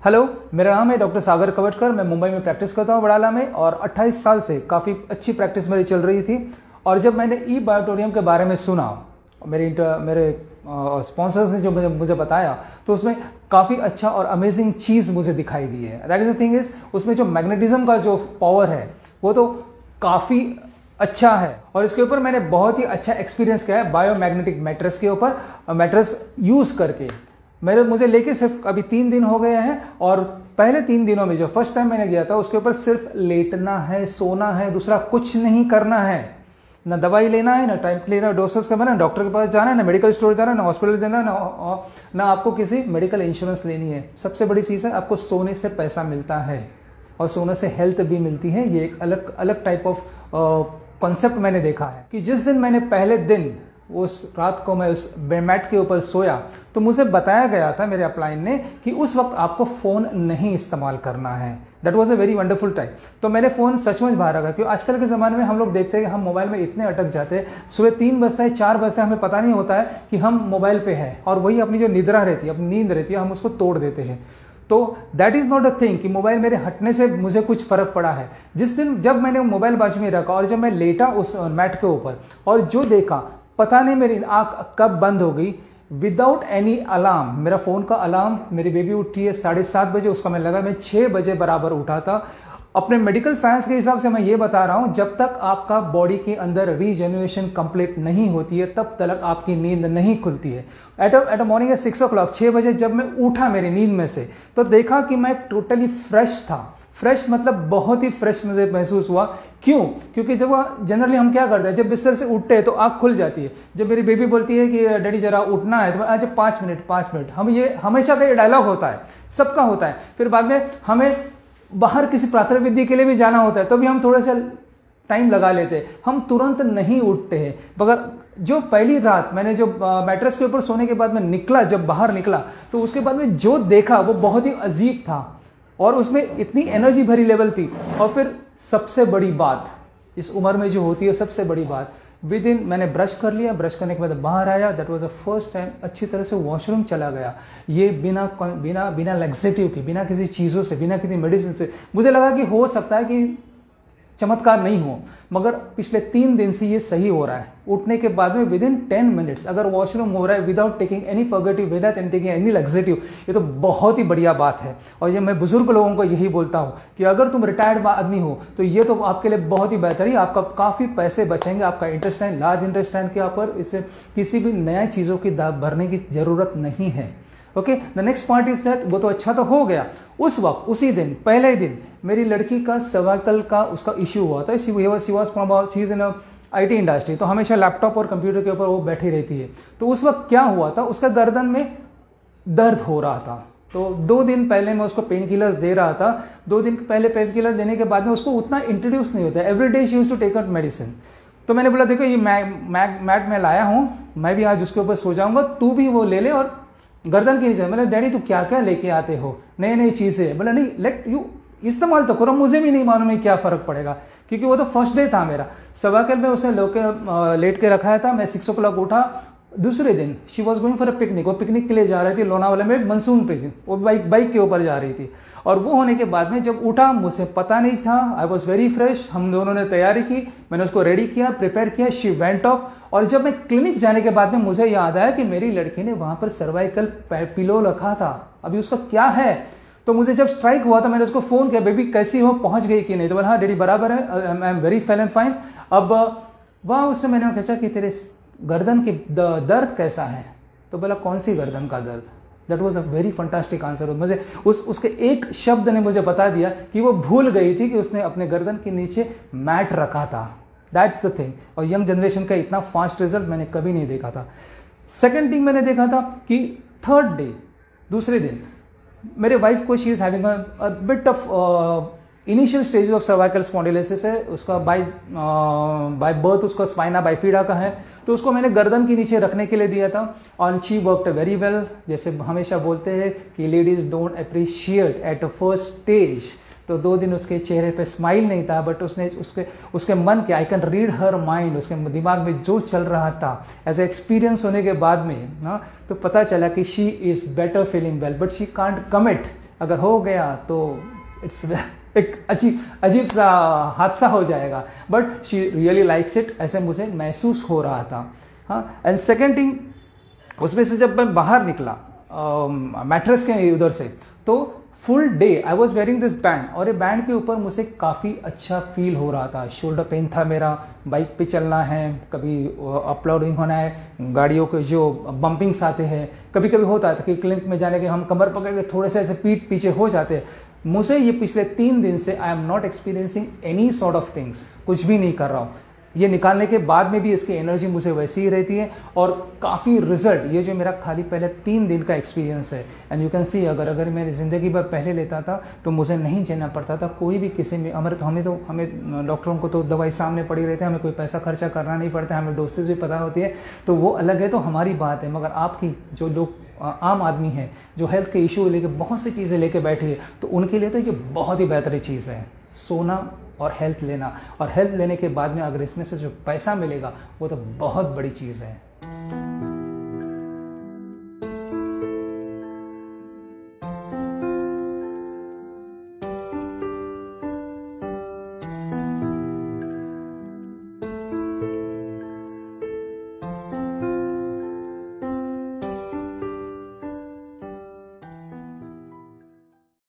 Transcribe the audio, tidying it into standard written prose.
Hello, मेरा नाम है डॉक्टर सागर कवटकर। मैं मुंबई में प्रैक्टिस करता हूँ बड़ाला में, और 28 साल से काफ़ी अच्छी प्रैक्टिस मेरी चल रही थी। और जब मैंने ई बायोटोरियम के बारे में सुना, मेरे स्पॉन्सर्स ने जो मुझे बताया, तो उसमें काफ़ी अच्छा और अमेजिंग चीज़ मुझे दिखाई दी है। That is the thing is, उसमें जो मैग्नेटिज्म का जो पावर है वो तो काफ़ी अच्छा है। और इसके ऊपर मैंने बहुत ही अच्छा एक्सपीरियंस किया है बायोमैग्नेटिक मैट्रेस के ऊपर, मैट्रेस यूज़ करके। मुझे लेके सिर्फ अभी 3 दिन हो गए हैं, और पहले 3 दिनों में जो फर्स्ट टाइम मैंने गया था उसके ऊपर सिर्फ लेटना है, सोना है, दूसरा कुछ नहीं करना है। ना दवाई लेना है, ना टाइम लेना, डोसेस करना, ना डॉक्टर के पास जाना है, ना मेडिकल स्टोर जाना है, ना हॉस्पिटल जाना है, ना आपको किसी मेडिकल इंश्योरेंस लेनी है। सबसे बड़ी चीज़ है, आपको सोने से पैसा मिलता है और सोने से हेल्थ भी मिलती है। ये एक अलग अलग टाइप ऑफ कॉन्सेप्ट मैंने देखा है कि जिस दिन मैंने पहले दिन उस रात को मैं उस मैट के ऊपर सोया, तो मुझे बताया गया था मेरे अपलाइन ने कि उस वक्त आपको फ़ोन नहीं इस्तेमाल करना है। That was a very wonderful time. तो मैंने फ़ोन सचमुच बाहर रखा, क्योंकि आजकल के ज़माने में हम लोग देखते हैं कि हम मोबाइल में इतने अटक जाते हैं, सुबह 3 बजता है, 4 बजता है, हमें पता नहीं होता है कि हम मोबाइल पे हैं, और वही अपनी जो निद्रा रहती है, अपनी नींद रहती है, हम उसको तोड़ देते हैं। तो that is not a thing कि मोबाइल मेरे हटने से मुझे कुछ फ़र्क पड़ा है। जिस दिन जब मैंने मोबाइल बाजू में रखा और जब मैं लेटा उस मैट के ऊपर, और जो देखा, पता नहीं मेरी आंख कब बंद हो गई, विदाउट एनी अलार्म। मेरा फ़ोन का अलार्म, मेरी बेबी उठी है 7:30 बजे, उसका मैं लगा, मैं 6 बजे बराबर उठा था। अपने मेडिकल साइंस के हिसाब से मैं ये बता रहा हूँ, जब तक आपका बॉडी के अंदर रीजेन्युएशन कंप्लीट नहीं होती है, तब तक आपकी नींद नहीं खुलती है। एट मॉर्निंग 6 o'clock, 6 बजे जब मैं उठा मेरी नींद में से, तो देखा कि मैं टोटली फ्रेश था। फ्रेश मतलब बहुत ही फ्रेश मुझे महसूस हुआ। क्यों? क्योंकि जब जनरली हम क्या करते हैं, जब बिस्तर से उठते हैं तो आँख खुल जाती है। जब मेरी बेबी बोलती है कि डैडी जरा उठना है, तो आज 5 मिनट, हम ये हमेशा का ये डायलॉग होता है, सबका होता है। फिर बाद में हमें बाहर किसी प्रातः विधि के लिए भी जाना होता है, तो भी हम थोड़ा सा टाइम लगा लेते हैं, हम तुरंत नहीं उठते हैं। मगर जो पहली रात मैंने जो मैट्रेस के ऊपर सोने के बाद में निकला, जब बाहर निकला, तो उसके बाद में जो देखा वो बहुत ही अजीब था, और उसमें इतनी एनर्जी भरी लेवल थी। और फिर सबसे बड़ी बात इस उम्र में जो होती है, सबसे बड़ी बात, विद इन मैंने ब्रश कर लिया, ब्रश करने के बाद बाहर आया, that was the first time अच्छी तरह से वॉशरूम चला गया। ये बिना लैक्सेटिव के, बिना किसी चीज़ों से, बिना किसी मेडिसिन से। मुझे लगा कि हो सकता है कि चमत्कार नहीं हो, मगर पिछले 3 दिन से ये सही हो रहा है। उठने के बाद में विद इन 10 मिनट्स अगर वॉशरूम हो रहा है without taking any purgative, without taking any laxative, ये तो बहुत ही बढ़िया बात है। और ये मैं बुजुर्ग लोगों को यही बोलता हूँ कि अगर तुम रिटायर्ड आदमी हो तो ये तो आपके लिए बहुत ही बेहतर है। आपका काफ़ी पैसे बचेंगे, आपका इंटेस्टाइन, लार्ज इंटेस्टाइन के ऊपर इससे किसी भी नया चीज़ों की भरने की जरूरत नहीं है। Okay, the next part is that, वो तो अच्छा तो हो गया। उस वक्त, उसी दिन, पहले दिन मेरी लड़की का सर्वाइकल का उसका इश्यू हुआ था। She is in IT industry, तो हमेशा लैपटॉप और कंप्यूटर के ऊपर वो बैठी रहती है। तो उस वक्त क्या हुआ था, उसका गर्दन में दर्द हो रहा था। तो 2 दिन पहले मैं उसको पेन किलर्स दे रहा था। 2 दिन पहले पेन किलर देने के बाद में उसको उतना इंट्रोड्यूस नहीं होता, every day she used to take out medicine. तो मैंने बोला, देखो ये मैट मैं लाया हूँ, मैं भी आज उसके ऊपर सो जाऊंगा, तू भी वो ले ले और गर्दन के नीचे। मतलब डैडी तू क्या क्या लेके आते हो, नई नई चीज़ें। बोला नहीं, लेट यू इस्तेमाल तो करो, मुझे भी नहीं मालूम है क्या फ़र्क पड़ेगा, क्योंकि वो तो फर्स्ट डे था मेरा। सर्वाइकल में उसने लेट के रखाया था। मैं 6 o'clock उठा। दूसरे दिन she was going for a picnic, वो पिकनिक के लिए जा रही थी लोनावाला में, मानसून पे, वो बाइक के ऊपर जा रही थी। और वो होने के बाद में जब उठा, मुझे पता नहीं था, आई वॉज वेरी फ्रेश। हम दोनों ने तैयारी की, मैंने उसको रेडी किया, प्रिपेयर किया, शी वेंट ऑफ। और जब मैं क्लिनिक जाने के बाद में मुझे याद आया कि मेरी लड़की ने वहां पर सर्वाइकल पिलो रखा था, अभी उसका क्या है। तो मुझे जब स्ट्राइक हुआ था, मैंने उसको फ़ोन किया, बेबी कैसी हो, पहुंच गई कि नहीं। तो बोला हाँ डैडी बराबर है, I am very well and fine. अब वहाँ उससे मैंने पूछा कि तेरे गर्दन की दर्द कैसा है। तो बोला कौन सी गर्दन का दर्द। That was a very fantastic answer. मुझे उसके एक शब्द ने मुझे बता दिया कि वो भूल गई थी कि उसने अपने गर्दन के नीचे मैट रखा था। That's the thing. और यंग जनरेशन का इतना फास्ट रिजल्ट मैंने कभी नहीं देखा था। सेकेंड थिंग मैंने देखा था कि थर्ड डे, दूसरे दिन, मेरे वाइफ को she is having a bit of initial stage of cervical spondylosis है। उसका बाय बर्थ उसका स्पाइना बाइफिडा का है। तो उसको मैंने गर्दन के नीचे रखने के लिए दिया था, और शी वर्कड वेरी वेल। जैसे हमेशा बोलते हैं कि ladies don't appreciate at a first stage. तो 2 दिन उसके चेहरे पे स्माइल नहीं था, बट उसने उसके मन के, I can read her mind, उसके दिमाग में जो चल रहा था एज ए एक्सपीरियंस होने के बाद में ना, तो पता चला कि she is better feeling well, but she can't commit. अगर हो गया तो इट्स एक अजीब सा हादसा हो जाएगा, but she really likes it, ऐसे मुझे महसूस हो रहा था। हाँ, एंड सेकेंड थिंग, उसमें से जब मैं बाहर निकला मैट्रेस के उधर से, तो full day I was wearing this band, और ये बैंड के ऊपर मुझे काफ़ी अच्छा फील हो रहा था। शोल्डर पेन था मेरा, बाइक पे चलना है, कभी अपलोडिंग होना है, गाड़ियों के जो बम्पिंग्स आते हैं, कभी कभी होता था कि क्लिनिक में जाने के हम कमर पकड़ के थोड़े से ऐसे पीठ पीछे हो जाते हैं। मुझे ये पिछले 3 दिन से I am not experiencing any sort of things, कुछ भी नहीं कर रहा हूँ। ये निकालने के बाद में भी इसकी एनर्जी मुझे वैसी ही रहती है, और काफ़ी रिजल्ट, ये जो मेरा खाली पहले 3 दिन का एक्सपीरियंस है। एंड यू कैन सी, अगर मेरी ज़िंदगी भर पहले लेता था तो मुझे नहीं झेलना पड़ता था कोई भी किसी में, हमें डॉक्टरों को तो दवाई सामने पड़ी रहती है, हमें कोई पैसा खर्चा करना नहीं पड़ता, हमें डोसेज भी पता होती है, तो वो अलग है, तो हमारी बात है। मगर आपकी जो लोग आम आदमी है, जो हेल्थ के इशू लेके बहुत सी चीज़ें लेके बैठी है, तो उनके लिए तो ये बहुत ही बेहतरीन चीज़ है, सोना और हेल्थ लेना। और हेल्थ लेने के बाद में अगर इसमें से जो पैसा मिलेगा वो तो बहुत बड़ी चीज़ है।